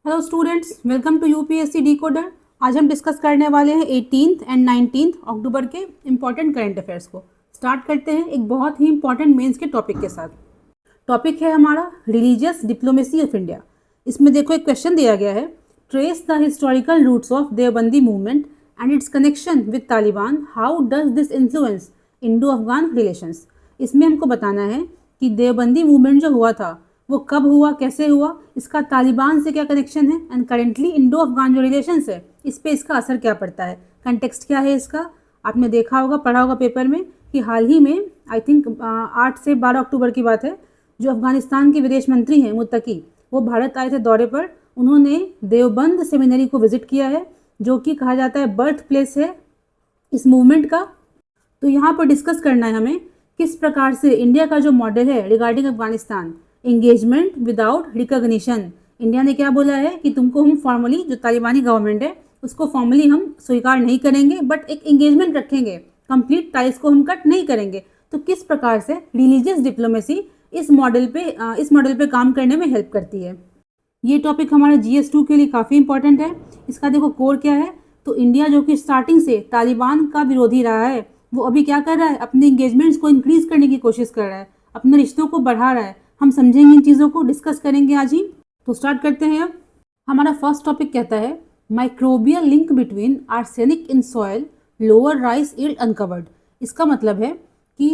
Hello students, welcome to UPSC decoder. आज हम discuss करने वाले हैं 18th एंड 19th अक्टूबर के इम्पॉर्टेंट करंट अफेयर्स को। स्टार्ट करते हैं एक बहुत ही इंपॉर्टेंट मेंस के टॉपिक के साथ। टॉपिक है हमारा रिलीजियस डिप्लोमेसी ऑफ इंडिया। इसमें देखो एक क्वेश्चन दिया गया है, trace the historical roots of Deobandi movement and its connection with Taliban, how does this influence Indo Afghan relations. इसमें हमको बताना है कि देवबंदी मूवमेंट जो हुआ था वो कब हुआ, कैसे हुआ, इसका तालिबान से क्या कनेक्शन है एंड करेंटली इंडो अफगान जो रिलेशंस है इस पे इसका असर क्या पड़ता है, कंटेक्स्ट क्या है इसका। आपने देखा होगा, पढ़ा होगा पेपर में कि हाल ही में आई थिंक 8 से 12 अक्टूबर की बात है, जो अफगानिस्तान के विदेश मंत्री हैं मुत्तकी, वो भारत आए थे दौरे पर। उन्होंने देवबंद सेमिनरी को विजिट किया है, जो कि कहा जाता है बर्थ प्लेस है इस मूवमेंट का। तो यहाँ पर डिस्कस करना है हमें किस प्रकार से इंडिया का जो मॉडल है regarding Afghanistan, engagement without recognition. India ने क्या बोला है कि तुमको हम फॉर्मली, जो तालिबानी गवर्नमेंट है उसको फॉर्मली हम स्वीकार नहीं करेंगे, बट एक एंगेजमेंट रखेंगे, कंप्लीट टाइज को हम कट नहीं करेंगे। तो किस प्रकार से रिलीजियस डिप्लोमेसी इस मॉडल पे काम करने में हेल्प करती है। ये टॉपिक हमारे GS2 के लिए काफ़ी इंपॉर्टेंट है। इसका देखो कोर क्या है, तो इंडिया जो कि स्टार्टिंग से तालिबान का विरोधी रहा है, वो अभी क्या कर रहा है, अपने इंगेजमेंट्स को इंक्रीज करने की कोशिश कर रहा है, अपने रिश्तों को बढ़ा रहा है। हम समझेंगे इन चीज़ों को, डिस्कस करेंगे आज ही। तो स्टार्ट करते हैं। अब हमारा फर्स्ट टॉपिक कहता है microbial link between arsenic in soil lower rice yield uncovered. इसका मतलब है कि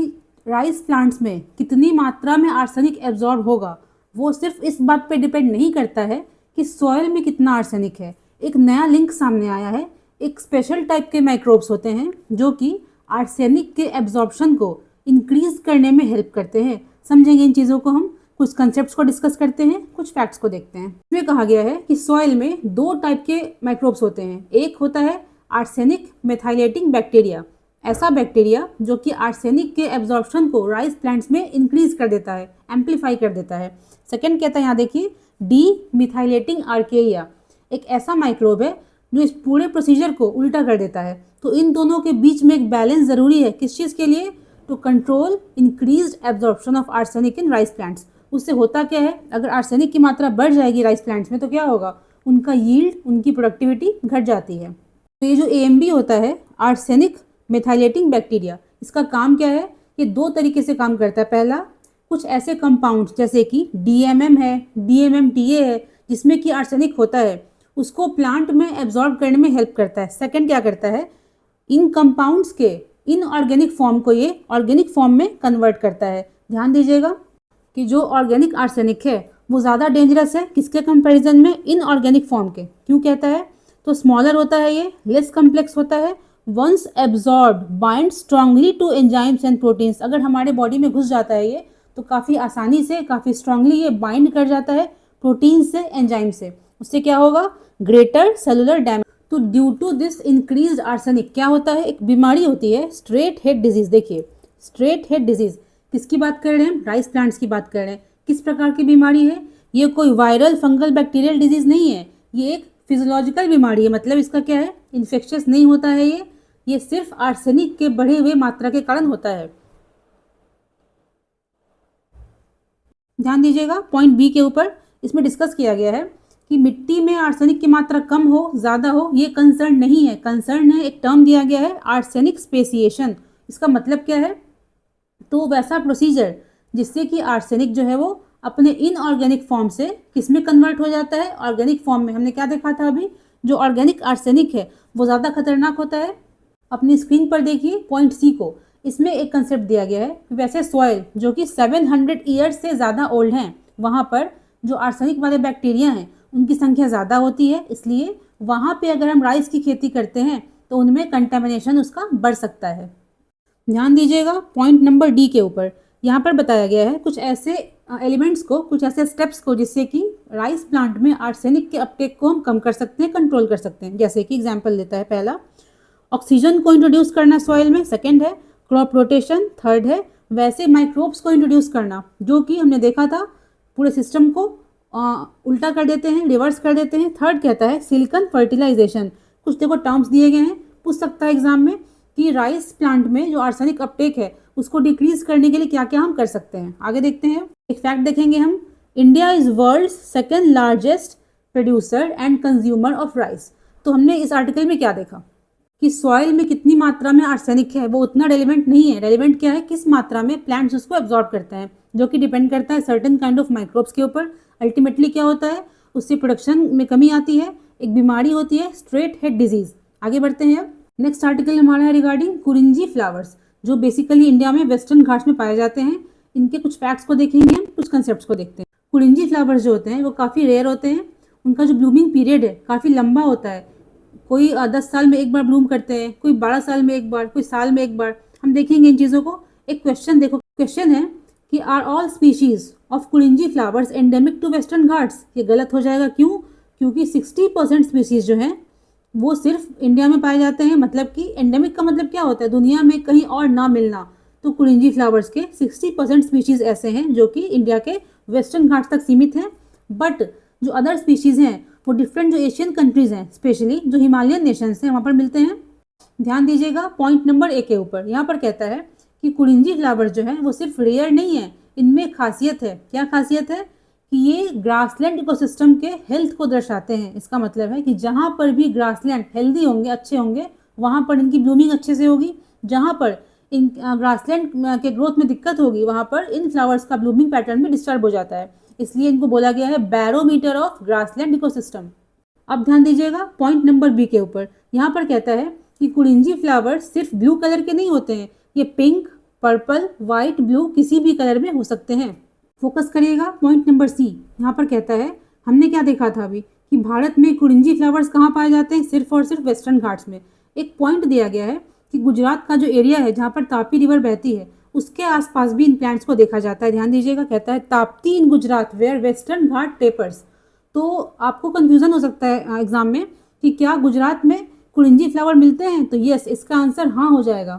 राइस प्लांट्स में कितनी मात्रा में आर्सेनिक एब्जॉर्ब होगा वो सिर्फ इस बात पे डिपेंड नहीं करता है कि सॉयल में कितना आर्सेनिक है। एक नया लिंक सामने आया है, एक स्पेशल टाइप के माइक्रोब्स होते हैं जो कि आर्सेनिक के एब्जॉर्प्शन को इंक्रीज करने में हेल्प करते हैं। समझेंगे इन चीज़ों को हम, कुछ कंसेप्ट्स को डिस्कस करते हैं, कुछ फैक्ट्स को देखते हैं। इसमें कहा गया है कि सॉइल में 2 टाइप के माइक्रोब्स होते हैं। एक होता है आर्सेनिक मेथाइलेटिंग बैक्टीरिया, ऐसा बैक्टीरिया जो कि आर्सेनिक के एब्जॉर्प्शन को राइस प्लांट्स में इंक्रीज कर देता है, एम्पलीफाई कर देता है। सेकेंड कहता है, यहाँ देखिए, डी मिथाइलेटिंग आर्केरिया, एक ऐसा माइक्रोब है जो इस पूरे प्रोसीजर को उल्टा कर देता है। तो इन दोनों के बीच में एक बैलेंस ज़रूरी है, किस चीज़ के लिए, to control increased absorption of arsenic in rice plants. उससे होता क्या है, अगर आर्सेनिक की मात्रा बढ़ जाएगी राइस प्लांट्स में तो क्या होगा, उनका यील्ड, उनकी प्रोडक्टिविटी घट जाती है। तो ये जो AMB होता है, आर्सेनिक मेथाइलेटिंग बैक्टीरिया, इसका काम क्या है, ये 2 तरीके से काम करता है। पहला, कुछ ऐसे कंपाउंड जैसे कि DMM है, DMMTA है, जिसमें कि आर्सेनिक होता है, उसको प्लांट में एब्जॉर्ब करने में हेल्प करता है। सेकेंड क्या करता है, इन कंपाउंड्स के इनऑर्गेनिक फॉर्म को ये ऑर्गेनिक फॉर्म में कन्वर्ट करता है। ध्यान दीजिएगा कि जो ऑर्गेनिक आर्सेनिक है वो ज़्यादा डेंजरस है किसके कंपैरिजन में, इनऑर्गेनिक फॉर्म के। क्यों कहता है, तो स्मॉलर होता है ये, लेस कम्प्लेक्स होता है, once absorb bind strongly to enzymes and proteins. अगर हमारे बॉडी में घुस जाता है ये तो काफ़ी आसानी से, काफ़ी स्ट्रांगली ये बाइंड कर जाता है प्रोटीन से, एंजाइम से। उससे क्या होगा, ग्रेटर सेलुलर डैमेज। तो due to this increase arsenic क्या होता है, एक बीमारी होती है स्ट्रेट हेड डिजीज। देखिए, स्ट्रेट हेड डिजीज किसकी बात कर रहे हैं, राइस प्लांट्स की बात कर रहे हैं। किस प्रकार की बीमारी है ये, कोई वायरल फंगल बैक्टीरियल डिजीज नहीं है, ये एक फिजियोलॉजिकल बीमारी है। मतलब इसका क्या है, इन्फेक्शियस नहीं होता है ये सिर्फ आर्सेनिक के बढ़े हुए मात्रा के कारण होता है। ध्यान दीजिएगा पॉइंट B के ऊपर, इसमें डिस्कस किया गया है कि मिट्टी में आर्सेनिक की मात्रा कम हो, ज़्यादा हो, ये कंसर्न नहीं है। कंसर्न है, एक टर्म दिया गया है आर्सेनिक स्पेसिएशन। इसका मतलब क्या है, तो वैसा प्रोसीजर जिससे कि आर्सेनिक जो है वो अपने इनऑर्गेनिक फॉर्म से किस में कन्वर्ट हो जाता है, ऑर्गेनिक फॉर्म में। हमने क्या देखा था अभी, जो ऑर्गेनिक आर्सेनिक है वो ज़्यादा खतरनाक होता है। अपनी स्क्रीन पर देखिए पॉइंट C को, इसमें एक कंसेप्ट दिया गया है कि वैसे सॉइल जो कि 700 ईयर्स से ज़्यादा ओल्ड हैं, वहाँ पर जो आर्सेनिक वाले बैक्टीरिया हैं उनकी संख्या ज़्यादा होती है, इसलिए वहाँ पे अगर हम राइस की खेती करते हैं तो उनमें कंटेमिनेशन उसका बढ़ सकता है। ध्यान दीजिएगा पॉइंट नंबर D के ऊपर, यहाँ पर बताया गया है कुछ ऐसे एलिमेंट्स को, कुछ ऐसे स्टेप्स को जिससे कि राइस प्लांट में आर्सेनिक के अपटेक को हम कम कर सकते हैं, कंट्रोल कर सकते हैं। जैसे कि एग्जाम्पल देता है, पहला ऑक्सीजन को इंट्रोड्यूस करना सॉइल में, सेकेंड है क्रॉप रोटेशन, थर्ड है वैसे माइक्रोब्स को इंट्रोड्यूस करना जो कि हमने देखा था पूरे सिस्टम को उल्टा कर देते हैं, रिवर्स कर देते हैं। थर्ड कहता है सिलिकॉन फर्टिलाइजेशन। कुछ देखो टर्म्स दिए गए हैं, पूछ सकता है एग्जाम में कि राइस प्लांट में जो आर्सेनिक अपटेक है उसको डिक्रीज करने के लिए क्या क्या हम कर सकते हैं। आगे देखते हैं, एक फैक्ट देखेंगे हम, India is world's second largest producer and consumer of rice. तो हमने इस आर्टिकल में क्या देखा कि सॉइल में कितनी मात्रा में आर्सेनिक है वो उतना रेलिवेंट नहीं है। रेलिवेंट क्या है, किस मात्रा में प्लांट्स उसको एब्जॉर्ब करते हैं, जो कि डिपेंड करता है सर्टेन काइंड ऑफ माइक्रोब्स के ऊपर। अल्टीमेटली क्या होता है, उससे प्रोडक्शन में कमी आती है, एक बीमारी होती है स्ट्रेट हेड डिजीज। आगे बढ़ते हैं अब। नेक्स्ट आर्टिकल हमारा है रिगार्डिंग कुरिंजी फ्लावर्स, जो बेसिकली इंडिया में वेस्टर्न घाट्स में पाए जाते हैं। इनके कुछ फैक्ट्स को देखेंगे हम, कुछ कंसेप्ट्स को देखते हैं। कुरिंजी फ्लावर्स जो होते हैं वो काफ़ी रेयर होते हैं। उनका जो ब्लूमिंग पीरियड है काफ़ी लंबा होता है। कोई 10 साल में एक बार ब्लूम करते हैं, कोई 12 साल में एक बार, कोई साल में एक बार। हम देखेंगे इन चीज़ों को। एक क्वेश्चन देखो, क्वेश्चन है कि are all species of kurinji flowers endemic to Western Ghats. ये गलत हो जाएगा, क्यों? क्योंकि 60% स्पीशीज जो हैं वो सिर्फ इंडिया में पाए जाते हैं। मतलब कि एंडेमिक का मतलब क्या होता है, दुनिया में कहीं और ना मिलना। तो कुरिंजी फ्लावर्स के 60% स्पीशीज ऐसे हैं जो कि इंडिया के वेस्टर्न घाट्स तक सीमित हैं। बट जो अदर स्पीशीज हैं वो डिफरेंट जो एशियन कंट्रीज हैं, स्पेशली जो हिमालयन नेशंस हैं, वहाँ पर मिलते हैं। ध्यान दीजिएगा पॉइंट नंबर 1 के ऊपर। यहाँ पर कहता है कि कुरिंजी फ्लावर्स जो है वो सिर्फ रेयर नहीं है, इनमें खासियत है। क्या खासियत है कि ये ग्रासलैंड इकोसिस्टम के हेल्थ को दर्शाते हैं। इसका मतलब है कि जहाँ पर भी ग्रासलैंड हेल्दी होंगे, अच्छे होंगे, वहाँ पर इनकी ब्लूमिंग अच्छे से होगी। जहाँ पर इन ग्रासलैंड के ग्रोथ में दिक्कत होगी वहाँ पर इन फ्लावर्स का ब्लूमिंग पैटर्न भी डिस्टर्ब हो जाता है। इसलिए इनको बोला गया है बैरोमीटर ऑफ ग्रासलैंड इकोसिस्टम। अब ध्यान दीजिएगा पॉइंट नंबर बी के ऊपर। यहाँ पर कहता है कि कुरिंजी फ्लावर्स सिर्फ ब्लू कलर के नहीं होते हैं, ये पिंक, पर्पल, वाइट, ब्लू किसी भी कलर में हो सकते हैं। फोकस करिएगा पॉइंट नंबर सी। यहाँ पर कहता है, हमने क्या देखा था अभी कि भारत में कुरिंजी फ्लावर्स कहाँ पाए जाते हैं, सिर्फ और सिर्फ वेस्टर्न घाट्स में। एक पॉइंट दिया गया है कि गुजरात का जो एरिया है जहाँ पर तापी रिवर बहती है उसके आसपास भी इन प्लांट्स को देखा जाता है। ध्यान दीजिएगा, कहता है Tapti in Gujarat where western Ghat tapers. तो आपको कंफ्यूजन हो सकता है एग्जाम में कि क्या गुजरात में कुरिंजी फ्लावर मिलते हैं, तो यस, इसका आंसर हाँ हो जाएगा।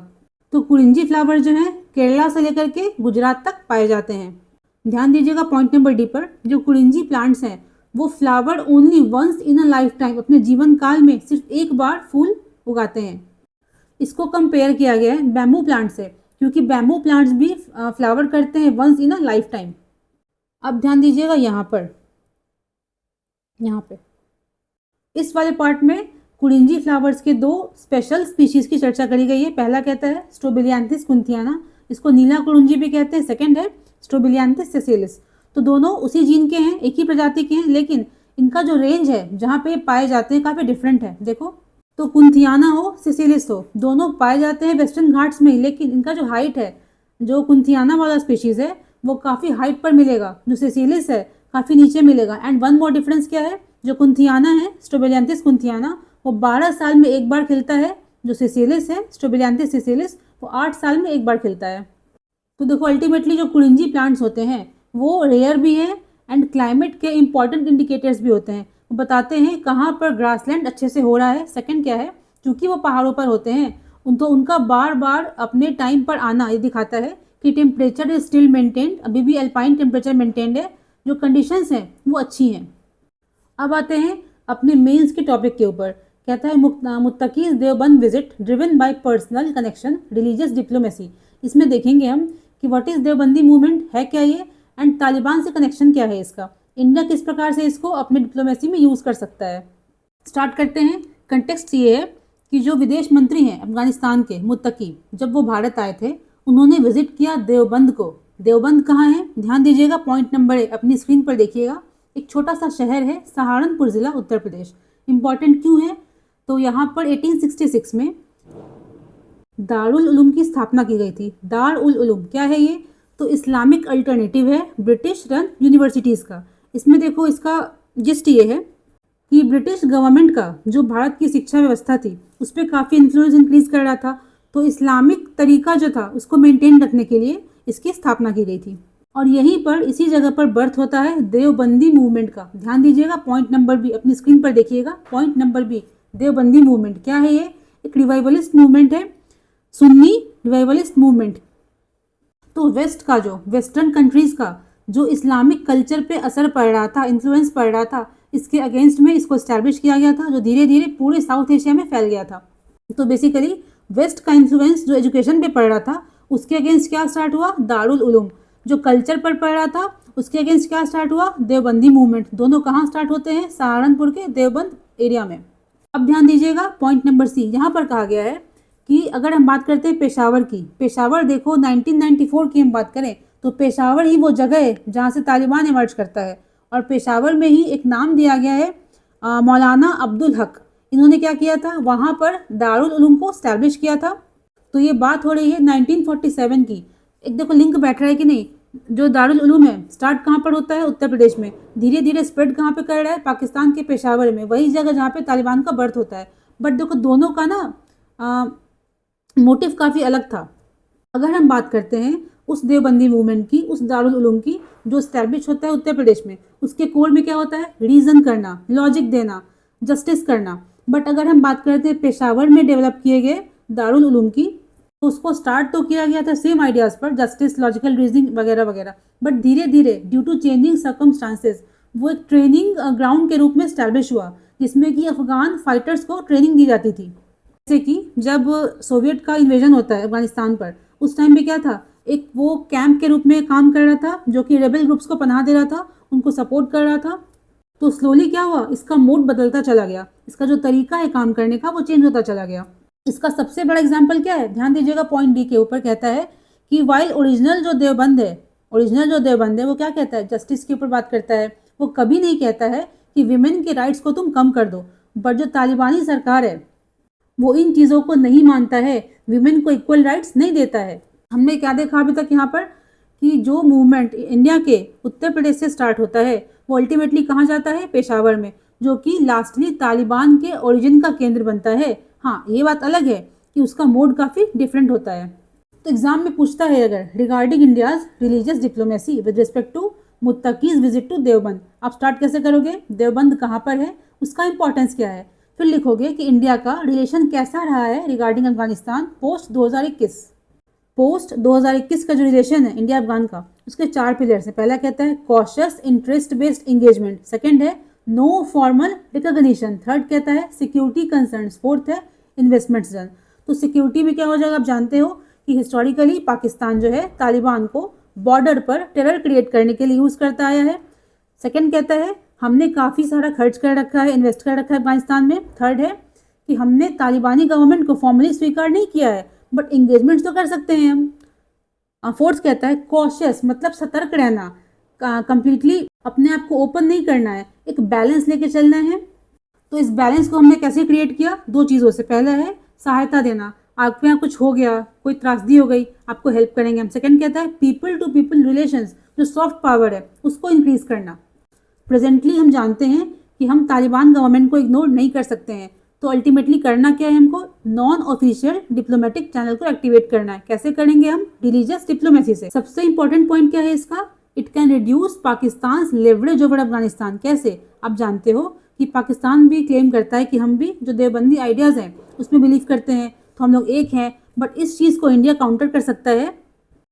तो कुरिंजी फ्लावर जो है केरला से लेकर के गुजरात तक पाए जाते हैं। ध्यान दीजिएगा पॉइंट नंबर डी पर। जो कुरिंजी प्लांट्स हैं वो flower only once in a lifetime, अपने जीवन काल में सिर्फ एक बार फूल उगाते हैं। इसको कंपेयर किया गया है बैम्बू प्लांट से, क्योंकि बैम्बू प्लांट्स भी फ्लावर करते हैं once in a lifetime. अब ध्यान दीजिएगा यहाँ पे इस वाले पार्ट में कुरिंजी फ्लावर्स के 2 स्पेशल स्पीशीज की चर्चा करी गई है। पहला कहता है स्ट्रोबिलियांथिस कुंथियाना, इसको नीला कुरिंजी भी कहते हैं। सेकंड है स्ट्रोबिलियांथिस सेसिलिस। तो दोनों उसी जीन के हैं, एक ही प्रजाति के हैं, लेकिन इनका जो रेंज है जहाँ पे पाए जाते हैं काफ़ी डिफरेंट है। देखो, तो कुंथियाना हो, सेसिलिस हो, दोनों पाए जाते हैं वेस्टर्न घाट्स में ही, लेकिन इनका जो हाइट है, जो कुंथियाना वाला स्पीशीज़ है वो काफ़ी हाइट पर मिलेगा, जो सेसिलिस है काफ़ी नीचे मिलेगा। एंड वन मोर डिफरेंस क्या है, जो कुंथियाना है स्ट्रोबिलियांथिस कुंथियाना वो 12 साल में एक बार खिलता है, जो सेसिलिस है स्ट्रोबिलियांथिस सेसिलिस वो 8 साल में एक बार खिलता है। तो देखो अल्टीमेटली जो कुरिंजी प्लांट्स होते हैं वो रेयर भी है एंड क्लाइमेट के इंपॉर्टेंट इंडिकेटर्स भी होते हैं। वो बताते हैं कहाँ पर ग्रासलैंड अच्छे से हो रहा है। सेकंड क्या है, क्योंकि वो पहाड़ों पर होते हैं तो उनका बार बार अपने टाइम पर आना ये दिखाता है कि टेम्परेचर इज स्टिल मेंटेन्ड, अभी भी अल्पाइन टेम्परेचर मेंटेन्ड है, जो कंडीशंस हैं वो अच्छी हैं। अब आते हैं अपने मेंस के टॉपिक के ऊपर। कहता है Muttaqi's Deoband visit driven by personal connection religious diplomacy. इसमें देखेंगे हम कि व्हाट इज़ देवबंदी मूवमेंट, है क्या ये, एंड तालिबान से कनेक्शन क्या है इसका, इंडिया किस प्रकार से इसको अपने डिप्लोमेसी में यूज़ कर सकता है। स्टार्ट करते हैं। कंटेक्स्ट ये है कि जो विदेश मंत्री हैं अफगानिस्तान के मुत्तकी, जब वो भारत आए थे उन्होंने विजिट किया देवबंद को। देवबंद कहाँ है, ध्यान दीजिएगा पॉइंट नंबर 1 अपनी स्क्रीन पर देखिएगा। एक छोटा सा शहर है, सहारनपुर ज़िला, उत्तर प्रदेश। इम्पॉर्टेंट क्यों है, तो यहाँ पर 1866 में दारुल उलूम की स्थापना की गई थी। दारुल उलूम क्या है ये, तो इस्लामिक अल्टरनेटिव है ब्रिटिश रन यूनिवर्सिटीज़ का। इसमें देखो इसका जिस्ट ये है कि ब्रिटिश गवर्नमेंट का जो भारत की शिक्षा व्यवस्था थी उस पर काफ़ी इन्फ्लुएंस इंक्रीज कर रहा था, तो इस्लामिक तरीका जो था उसको मेंटेन रखने के लिए इसकी स्थापना की गई थी। और यहीं पर इसी जगह पर बर्थ होता है देवबंदी मूवमेंट का। ध्यान दीजिएगा पॉइंट नंबर बी अपनी स्क्रीन पर देखिएगा। Point number B, Deobandi movement क्या है, ये एक रिवाइवलिस्ट मूवमेंट है, सुन्नी रिवाइवलिस्ट मूवमेंट। तो वेस्ट का जो वेस्टर्न कंट्रीज़ का जो इस्लामिक कल्चर पे असर पड़ रहा था, इन्फ्लुएंस पड़ रहा था, इसके अगेंस्ट में इसको इस्टेब्लिश किया गया था, जो धीरे धीरे पूरे साउथ एशिया में फैल गया था। तो बेसिकली वेस्ट का इन्फ्लुएंस जो एजुकेशन पे पड़ रहा था उसके अगेंस्ट क्या स्टार्ट हुआ, दारुल उलूम। जो कल्चर पर पड़ रहा था उसके अगेंस्ट क्या स्टार्ट हुआ, देवबंदी मूवमेंट। दोनों कहाँ स्टार्ट होते हैं, सहारनपुर के देवबंद एरिया में। अब ध्यान दीजिएगा पॉइंट नंबर सी, यहाँ पर कहा गया है कि अगर हम बात करते हैं पेशावर की, पेशावर देखो 1994 की हम बात करें तो पेशावर ही वो जगह है जहाँ से तालिबान इमर्ज करता है, और पेशावर में ही एक नाम दिया गया है मौलाना अब्दुल हक। इन्होंने क्या किया था, वहाँ पर दारुल उलूम को स्टैब्लिश किया था। तो ये बात हो रही है 1947 की। एक देखो लिंक बैठ रहा है कि नहीं, जो दारुल उलूम है स्टार्ट कहाँ पर होता है, उत्तर प्रदेश में, धीरे धीरे स्प्रेड कहाँ पे कर रहा है, पाकिस्तान के पेशावर में, वही जगह जहाँ पे तालिबान का बर्थ होता है। बट देखो दोनों का ना मोटिव काफ़ी अलग था। अगर हम बात करते हैं उस देवबंदी मूवमेंट की, उस दारुल उलूम की जो स्टैब्लिश होता है उत्तर प्रदेश में, उसके कोर में क्या होता है, रीज़न करना, लॉजिक देना, जस्टिस करना। बट अगर हम बात करते हैं पेशावर में डेवलप किए गए दारुल उलूम की, तो उसको स्टार्ट तो किया गया था सेम आइडियाज़ पर, जस्टिस, लॉजिकल रीजनिंग वगैरह वगैरह, बट धीरे धीरे ड्यू टू चेंजिंग सर्कमस्टांसेस वो एक ट्रेनिंग ग्राउंड के रूप में स्टैब्लिश हुआ, जिसमें कि अफगान फाइटर्स को ट्रेनिंग दी जाती थी। जैसे कि जब सोवियत का इन्वेजन होता है अफगानिस्तान पर, उस टाइम पे क्या था, एक वो कैंप के रूप में काम कर रहा था जो कि रेबल ग्रुप्स को पनाह दे रहा था, उनको सपोर्ट कर रहा था। तो स्लोली क्या हुआ, इसका मोड बदलता चला गया, इसका जो तरीका है काम करने का वो चेंज होता चला गया। इसका सबसे बड़ा एग्जाम्पल क्या है, ध्यान दीजिएगा पॉइंट डी के ऊपर कहता है कि वाइल ओरिजिनल जो देवबंद है वो क्या कहता है, जस्टिस के ऊपर बात करता है। वो कभी नहीं कहता है कि विमेन के राइट्स को तुम कम कर दो, बट जो तालिबानी सरकार है वो इन चीज़ों को नहीं मानता है, विमेन को इक्वल राइट्स नहीं देता है। हमने क्या देखा अभी तक यहाँ पर कि जो मूवमेंट इंडिया के उत्तर प्रदेश से स्टार्ट होता है वो अल्टीमेटली कहाँ जाता है, पेशावर में, जो कि लास्टली तालिबान के ओरिजिन का केंद्र बनता है। हाँ, ये बात अलग है कि उसका मोड काफ़ी डिफरेंट होता है। तो एग्जाम में पूछता है अगर regarding India's religious diplomacy with respect to Muttaqi's visit to Deoband, आप स्टार्ट कैसे करोगे, देवबंद कहाँ पर है, उसका इंपॉर्टेंस क्या है, फिर लिखोगे कि इंडिया का रिलेशन कैसा रहा है रिगार्डिंग अफगानिस्तान पोस्ट 2021। पोस्ट 2021 का जो रिलेशन है इंडिया अफगान का, उसके 4 पिलर्स हैं। पहला कहता है cautious interest based engagement, second है नो फॉर्मल रिकॉग्निशन, थर्ड कहता है सिक्योरिटी कंसर्न्स, फोर्थ है इन्वेस्टमेंट्स डन। तो सिक्योरिटी में क्या हो जाएगा, आप जानते हो कि हिस्टोरिकली पाकिस्तान जो है तालिबान को बॉर्डर पर टेरर क्रिएट करने के लिए यूज़ करता आया है। सेकंड कहता है हमने काफ़ी सारा खर्च कर रखा है, इन्वेस्ट कर रखा है अफगानिस्तान में। थर्ड है कि हमने तालिबानी गवर्नमेंट को फॉर्मली स्वीकार नहीं किया है, बट इंगेजमेंट्स तो कर सकते हैं हम। फोर्थ कहता है कॉशियस, मतलब सतर्क रहना, कंप्लीटली अपने आप को ओपन नहीं करना है, एक बैलेंस लेके चलना है। तो इस बैलेंस को हमने कैसे क्रिएट किया, 2 चीज़ों से। पहला है सहायता देना, आपके यहाँ कुछ हो गया, कोई त्रासदी हो गई, आपको हेल्प करेंगे हम। सेकंड कहता है पीपल टू पीपल रिलेशंस, जो सॉफ्ट पावर है उसको इंक्रीज करना। प्रेजेंटली हम जानते हैं कि हम तालिबान गवर्नमेंट को इग्नोर नहीं कर सकते हैं, तो अल्टीमेटली करना क्या है, हमको नॉन ऑफिशियल डिप्लोमेटिक चैनल को एक्टिवेट करना है। कैसे करेंगे हम, रिलीजियस डिप्लोमेसी से। सबसे इंपॉर्टेंट पॉइंट क्या है इसका, it can reduce Pakistan leverage over Afghanistan. कैसे, आप जानते हो कि पाकिस्तान भी क्लेम करता है कि हम भी जो देवबंदी आइडियाज़ हैं उसमें बिलीव करते हैं, तो हम लोग एक हैं। बट इस चीज़ को इंडिया काउंटर कर सकता है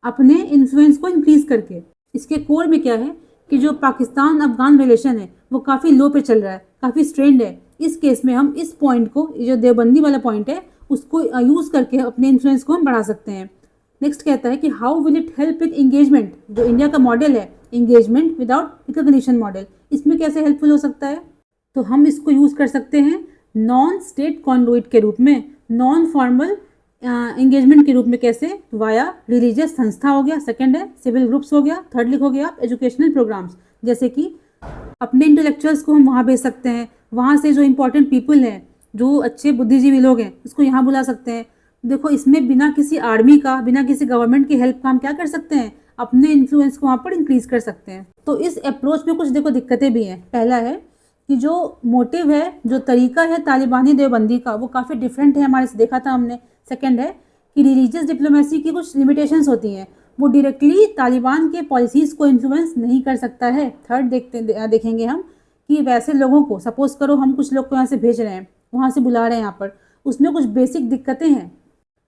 अपने इन्फ्लुएंस को इंक्रीज करके। इसके कोर में क्या है कि जो पाकिस्तान अफगान रिलेशन है वो काफ़ी लो पे चल रहा है, काफ़ी स्ट्रेंड है। इस केस में हम इस पॉइंट को, जो देवबंदी वाला पॉइंट है, उसको यूज़ करके अपने इन्फ्लुएंस को हम बढ़ा सकते हैं। नेक्स्ट कहता है कि how will it help with engagement, जो इंडिया का मॉडल है इंगेजमेंट विदाउट रिकॉग्निशन मॉडल, इसमें कैसे हेल्पफुल हो सकता है। तो हम इसको यूज़ कर सकते हैं नॉन स्टेट कॉन्डुइट के रूप में, नॉन फॉर्मल एंगेजमेंट के रूप में। कैसे, वाया रिलीजियस संस्था हो गया, सेकंड है सिविल ग्रुप्स हो गया, थर्ड लिखोगे आप एजुकेशनल प्रोग्राम्स, जैसे कि अपने इंटेलेक्चुअल्स को हम वहाँ भेज सकते हैं, वहाँ से जो इंपॉर्टेंट पीपल हैं, जो अच्छे बुद्धिजीवी लोग हैं, उसको यहाँ बुला सकते हैं। देखो इसमें बिना किसी आर्मी का, बिना किसी गवर्नमेंट की हेल्प का हम क्या कर सकते हैं, अपने इन्फ्लुएंस को वहाँ पर इंक्रीज कर सकते हैं। तो इस अप्रोच में कुछ देखो दिक्कतें भी हैं। पहला है कि जो मोटिव है, जो तरीका है तालिबानी देवबंदी का, वो काफ़ी डिफरेंट है हमारे से, देखा था हमने। सेकंड है कि रिलीजियस डिप्लोमेसी की कुछ लिमिटेशंस होती हैं, वो डायरेक्टली तालिबान के पॉलिसीज़ को इन्फ्लुएंस नहीं कर सकता है। थर्ड देखेंगे हम कि वैसे लोगों को, सपोज करो हम कुछ लोग को यहाँ से भेज रहे हैं, वहाँ से बुला रहे हैं यहाँ पर, उसमें कुछ बेसिक दिक्कतें हैं,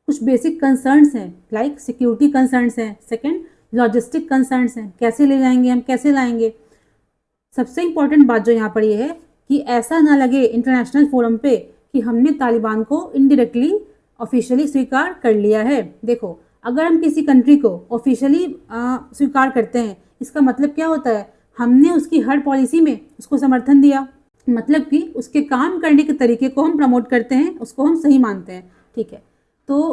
कुछ बेसिक कंसर्न्स हैं, लाइक सिक्योरिटी कंसर्न्स हैं, सेकंड लॉजिस्टिक कंसर्न्स हैं, कैसे ले जाएंगे हम, कैसे लाएंगे। सबसे इम्पॉर्टेंट बात जो यहाँ पर ये है कि ऐसा ना लगे इंटरनेशनल फोरम पे कि हमने तालिबान को इनडायरेक्टली ऑफिशियली स्वीकार कर लिया है। देखो अगर हम किसी कंट्री को ऑफिशियली स्वीकार करते हैं, इसका मतलब क्या होता है, हमने उसकी हर पॉलिसी में उसको समर्थन दिया, मतलब कि उसके काम करने के तरीके को हम प्रमोट करते हैं, उसको हम सही मानते हैं, ठीक है। तो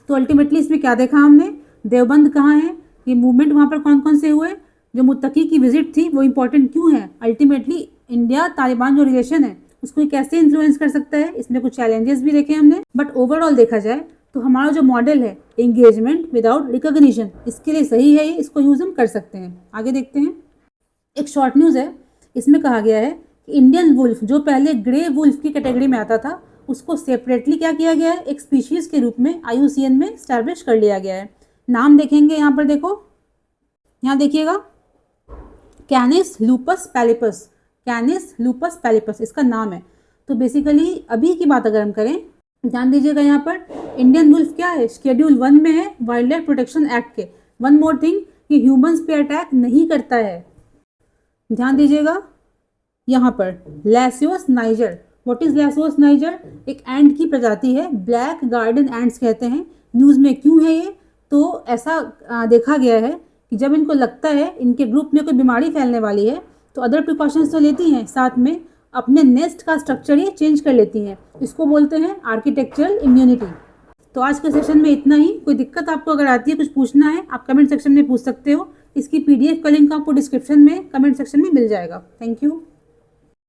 अल्टीमेटली इसमें क्या देखा हमने, देवबंद कहाँ है, ये मूवमेंट वहाँ पर कौन कौन से हुए, जो मुत्तकी की विजिट थी वो इंपॉर्टेंट क्यों है, अल्टीमेटली इंडिया तालिबान जो रिलेशन है उसको कैसे इन्फ्लुएंस कर सकता है, इसमें कुछ चैलेंजेस भी देखे हमने। बट ओवरऑल देखा जाए तो हमारा जो मॉडल है एंगेजमेंट विदाउट रिकॉग्निशन, इसके लिए सही है, ये इसको यूज हम कर सकते हैं। आगे देखते हैं, एक शॉर्ट न्यूज़ है, इसमें कहा गया है कि इंडियन वुल्फ जो पहले ग्रे वुल्फ की कैटेगरी में आता था, उसको सेपरेटली क्या किया गया है, एक स्पीशीज़ के रूप में IUCN में स्टैब्लिश कर लिया गया है। नाम देखेंगे यहाँ पर, देखो यहाँ देखिएगा, कैनिस लूपस पैलिपस, कैनिस लूपस पैलिपस इसका नाम है। तो बेसिकली अभी की बात अगर हम करें, ध्यान दीजिएगा यहाँ पर इंडियन वुल्फ क्या है, शेड्यूल 1 में है वाइल्ड लाइफ प्रोटेक्शन एक्ट के। वन मोर थिंग, ये ह्यूमंस पे अटैक नहीं करता है, ध्यान दीजिएगा। यहाँ पर लैसियोस नाइजर, व्हाट इज लैसियोस नाइजर, एक एंट की प्रजाति है, ब्लैक गार्डन एंट्स कहते हैं। न्यूज़ में क्यों है ये, तो ऐसा देखा गया है कि जब इनको लगता है इनके ग्रुप में कोई बीमारी फैलने वाली है तो अदर प्रिकॉशंस तो लेती हैं, साथ में अपने नेस्ट का स्ट्रक्चर ही चेंज कर लेती हैं, इसको बोलते हैं आर्किटेक्चरल इम्यूनिटी। तो आज के सेशन में इतना ही। कोई दिक्कत आपको अगर आती है, कुछ पूछना है, आप कमेंट सेक्शन में पूछ सकते हो। इसकी PDF का लिंक आपको डिस्क्रिप्शन में कमेंट सेक्शन में मिल जाएगा। Thank you.